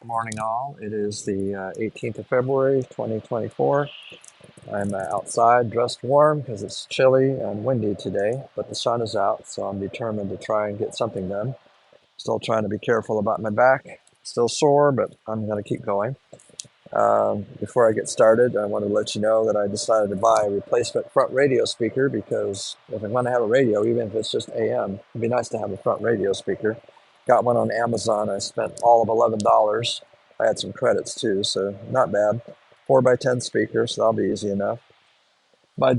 Good morning, all. It is the 18th of February, 2024. I'm outside dressed warm because it's chilly and windy today, but the sun is out, so I'm determined to try and get something done. Still trying to be careful about my back. Still sore, but I'm going to keep going. Before I get started, I want to let you know that I decided to buy a replacement front radio speaker because if I'm going to have a radio, even if it's just AM, it'd be nice to have a front radio speaker. Got one on Amazon. I spent all of $11. I had some credits too, so not bad. 4x10 speaker, so that'll be easy enough. My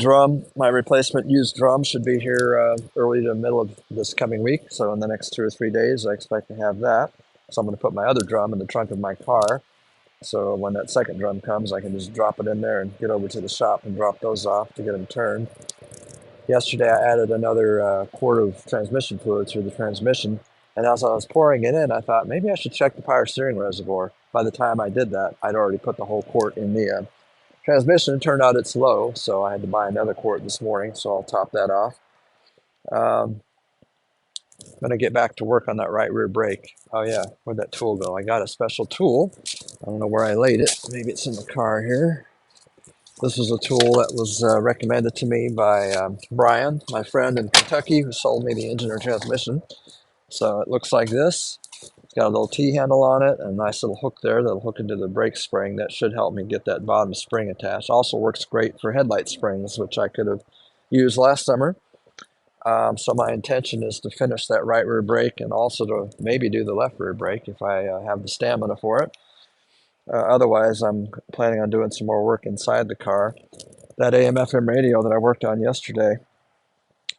replacement used drum should be here early to middle of this coming week. So in the next 2 or 3 days, I expect to have that. So I'm going to put my other drum in the trunk of my car. So when that second drum comes, I can just drop it in there and get over to the shop and drop those off to get them turned. Yesterday, I added another quart of transmission fluid through the transmission. And as I was pouring it in, I thought maybe I should check the power steering reservoir. By the time I did that, I'd already put the whole quart in the transmission. It turned out it's low, so I had to buy another quart this morning, so I'll top that off. Um, I'm going to get back to work on that right rear brake. Oh, yeah, where'd that tool go? I got a special tool. I don't know where I laid it. Maybe it's in the car here. This is a tool that was recommended to me by Brian, my friend in Kentucky, who sold me the engine or transmission. So it looks like this. It's got a little T-handle on it and a nice little hook there that'll hook into the brake spring. That should help me get that bottom spring attached. Also works great for headlight springs, which I could have used last summer. So my intention is to finish that right rear brake and also to maybe do the left rear brake if I have the stamina for it. Otherwise, I'm planning on doing some more work inside the car. That AM/FM radio that I worked on yesterday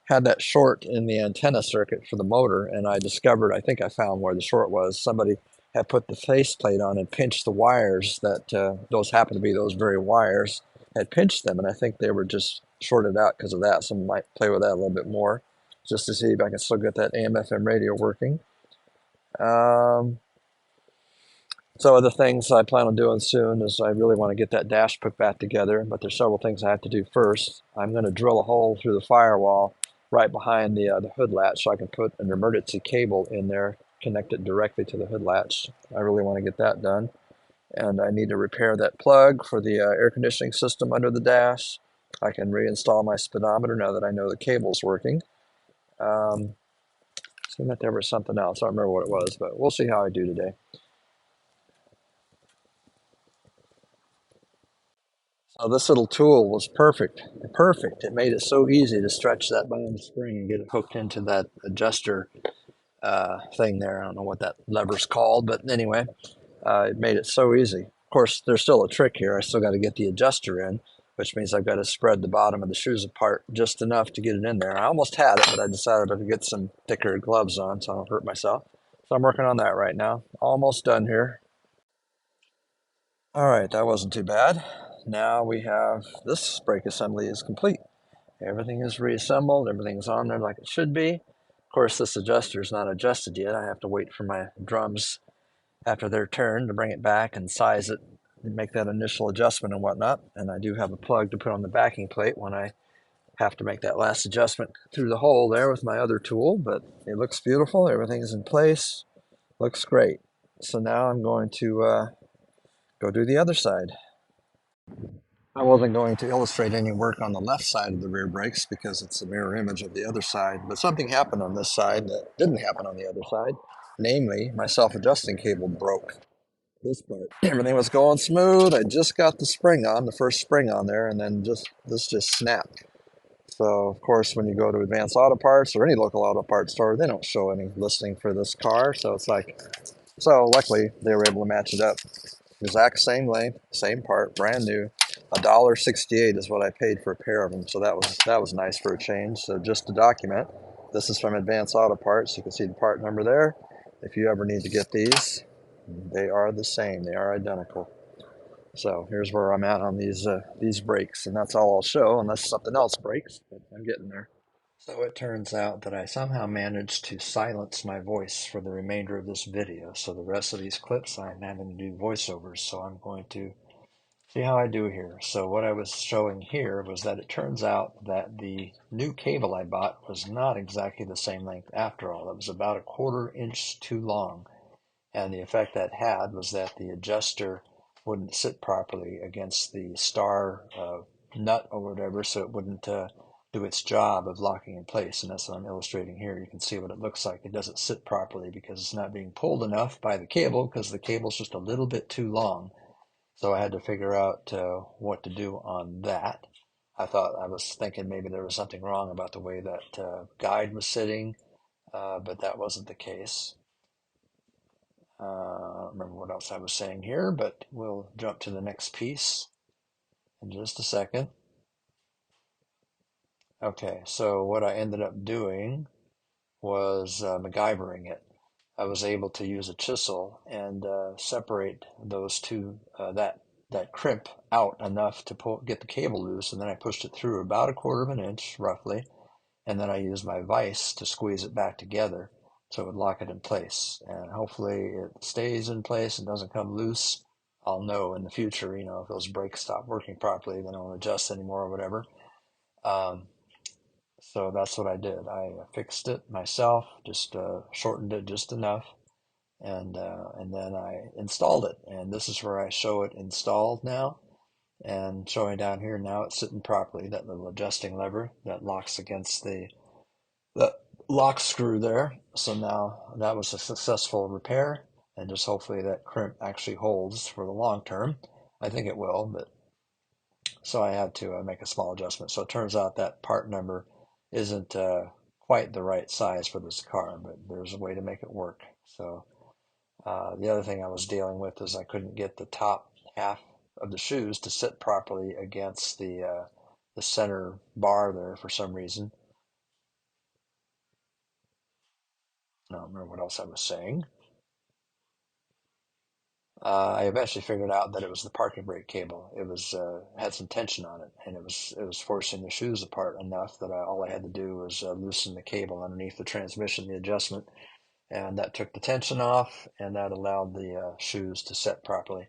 had that short in the antenna circuit for the motor, and I think I found where the short was. Somebody had put the faceplate on and pinched the wires that, those happen to be those very wires, had pinched them, and I think they were just shorted out because of that. So I might play with that a little bit more just to see if I can still get that AM/FM radio working. Um, so other things I plan on doing soon is I really want to get that dash put back together, but there's several things I have to do first. I'm going to drill a hole through the firewall right behind the hood latch so I can put an emergency cable in there, connect it directly to the hood latch. I really want to get that done. And I need to repair that plug for the air conditioning system under the dash. I can reinstall my speedometer now that I know the cable's working. Seemed that there was something else. I don't remember what it was, but we'll see how I do today. So this little tool was perfect. Perfect. It made it so easy to stretch that bottom spring and get it hooked into that adjuster thing there. I don't know what that lever's called, but anyway, it made it so easy. Of course, there's still a trick here. I still got to get the adjuster in, which means I've got to spread the bottom of the shoes apart just enough to get it in there. I almost had it, but I decided to get some thicker gloves on so I don't hurt myself. So I'm working on that right now. Almost done here. All right, that wasn't too bad. Now we have this brake assembly is complete. Everything is reassembled, everything's on there like it should be. Of course, this adjuster is not adjusted yet. I have to wait for my drums after their turn to bring it back and size it and make that initial adjustment and whatnot. And I do have a plug to put on the backing plate when I have to make that last adjustment through the hole there with my other tool, but it looks beautiful. Everything's in place. Looks great. So now I'm going to go do the other side. I wasn't going to illustrate any work on the left side of the rear brakes because it's a mirror image of the other side, but something happened on this side that didn't happen on the other side. Namely, my self-adjusting cable broke. This part. Everything was going smooth. I just got the spring on, the first spring on there, and then this just snapped. So, of course, when you go to Advanced Auto Parts or any local auto parts store, they don't show any listing for this car. So it's like, so luckily they were able to match it up. Exact same length, same part, brand new. $1.68 is what I paid for a pair of them, so that was nice for a change. So just to document, this is from Advanced Auto Parts. You can see the part number there. If you ever need to get these, they are the same. They are identical. So here's where I'm at on these brakes, and that's all I'll show unless something else breaks. But I'm getting there. So it turns out that I somehow managed to silence my voice for the remainder of this video. So the rest of these clips I'm having to do voiceovers. So I'm going to see how I do here. So what I was showing here was that it turns out that the new cable I bought was not exactly the same length after all. It was about a 1/4 inch too long. And the effect that had was that the adjuster wouldn't sit properly against the star nut or whatever, so it wouldn't do its job of locking in place. And that's what I'm illustrating here. You can see what it looks like. It doesn't sit properly because it's not being pulled enough by the cable, because the cable's just a little bit too long. So I had to figure out what to do on that. I was thinking maybe there was something wrong about the way that guide was sitting, but that wasn't the case. I don't remember what else I was saying here, but we'll jump to the next piece in just a second. Okay, so what I ended up doing was MacGyvering it. I was able to use a chisel and separate those two, that crimp out enough to get the cable loose, and then I pushed it through about a quarter of an inch, roughly, and then I used my vise to squeeze it back together so it would lock it in place. And hopefully it stays in place and doesn't come loose. I'll know in the future, if those brakes stop working properly, then I won't adjust anymore or whatever. Um, so that's what I did. I fixed it myself, just shortened it just enough, and then I installed it. And this is where I show it installed now. And showing down here now, it's sitting properly. That little adjusting lever that locks against the lock screw there. So now that was a successful repair, and just hopefully that crimp actually holds for the long term. I think it will, but so I had to make a small adjustment. So it turns out that part number isn't quite the right size for this car, but there's a way to make it work. So the other thing I was dealing with is I couldn't get the top half of the shoes to sit properly against the center bar there for some reason. I don't remember what else I was saying. I eventually figured out that it was the parking brake cable. It was had some tension on it, and it was forcing the shoes apart enough that all I had to do was loosen the cable underneath the transmission, the adjustment, and that took the tension off, and that allowed the shoes to set properly.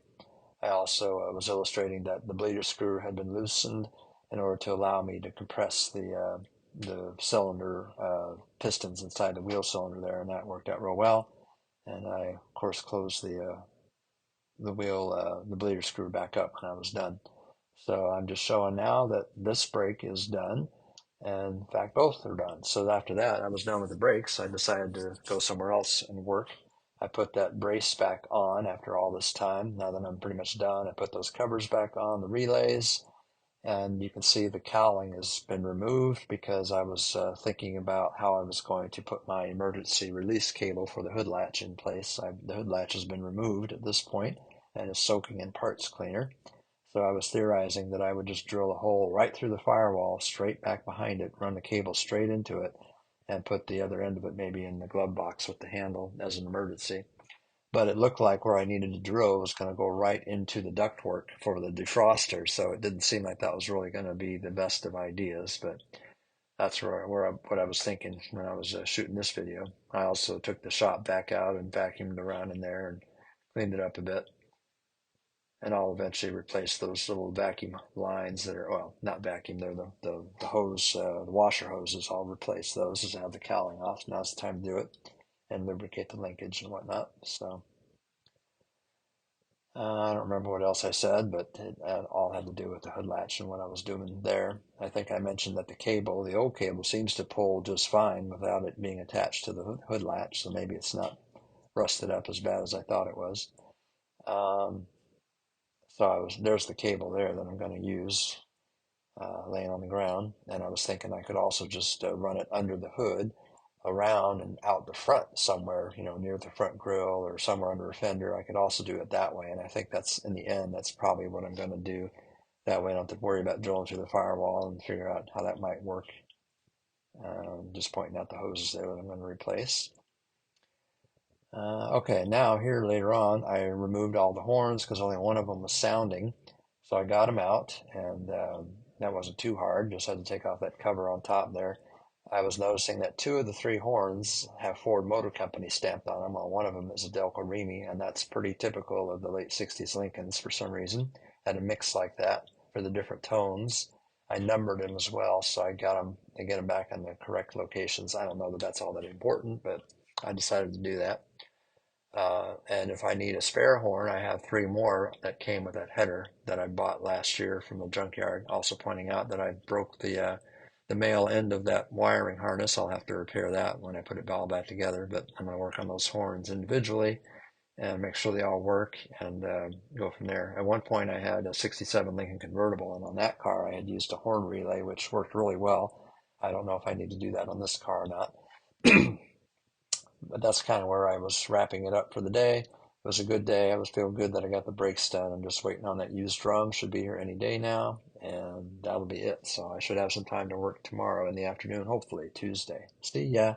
I also was illustrating that the bleeder screw had been loosened in order to allow me to compress the cylinder pistons inside the wheel cylinder there, and that worked out real well. And I, of course, closed the bleeder screw back up when I was done. So I'm just showing now that this brake is done. And in fact, both are done. So after that, I was done with the brakes. I decided to go somewhere else and work. I put that brace back on after all this time. Now that I'm pretty much done, I put those covers back on, the relays, and you can see the cowling has been removed because I was thinking about how I was going to put my emergency release cable for the hood latch in place. The hood latch has been removed at this point and is soaking in parts cleaner. So I was theorizing that I would just drill a hole right through the firewall, straight back behind it, run the cable straight into it, and put the other end of it maybe in the glove box with the handle as an emergency. But it looked like where I needed to drill was going to go right into the ductwork for the defroster, so it didn't seem like that was really going to be the best of ideas. But that's what I was thinking when I was shooting this video. I also took the shop vac out and vacuumed around in there and cleaned it up a bit. And I'll eventually replace those little vacuum lines that are, well, not vacuum, they're the hose, the washer hoses. I'll replace those as I have the cowling off. Now's the time to do it and lubricate the linkage and whatnot. So I don't remember what else I said, but it all had to do with the hood latch and what I was doing there. I think I mentioned that the old cable, seems to pull just fine without it being attached to the hood latch. So maybe it's not rusted up as bad as I thought it was. Um, there's the cable there that I'm going to use laying on the ground. And I was thinking I could also just run it under the hood around and out the front somewhere, near the front grill or somewhere under a fender. I could also do it that way. And I think in the end, that's probably what I'm going to do. That way I don't have to worry about drilling through the firewall and figure out how that might work. Just pointing out the hoses there that I'm going to replace. Okay, now here later on, I removed all the horns because only one of them was sounding. So I got them out, and that wasn't too hard. Just had to take off that cover on top there. I was noticing that two of the three horns have Ford Motor Company stamped on them. Well, one of them is a Delco Remy, and that's pretty typical of the late 60s Lincolns for some reason. Had a mix like that for the different tones. I numbered them as well, so I get them back in the correct locations. I don't know that that's all that important, but I decided to do that. And if I need a spare horn, I have three more that came with that header that I bought last year from the junkyard. Also pointing out that I broke the male end of that wiring harness. I'll have to repair that when I put it all back together. But I'm going to work on those horns individually and make sure they all work and go from there. At one point, I had a '67 Lincoln convertible, and on that car, I had used a horn relay, which worked really well. I don't know if I need to do that on this car or not. But that's kind of where I was wrapping it up for the day. It was a good day. I was feeling good that I got the brakes done. I'm just waiting on that used drum. Should be here any day now, and that'll be it. So I should have some time to work tomorrow in the afternoon, hopefully Tuesday. See ya.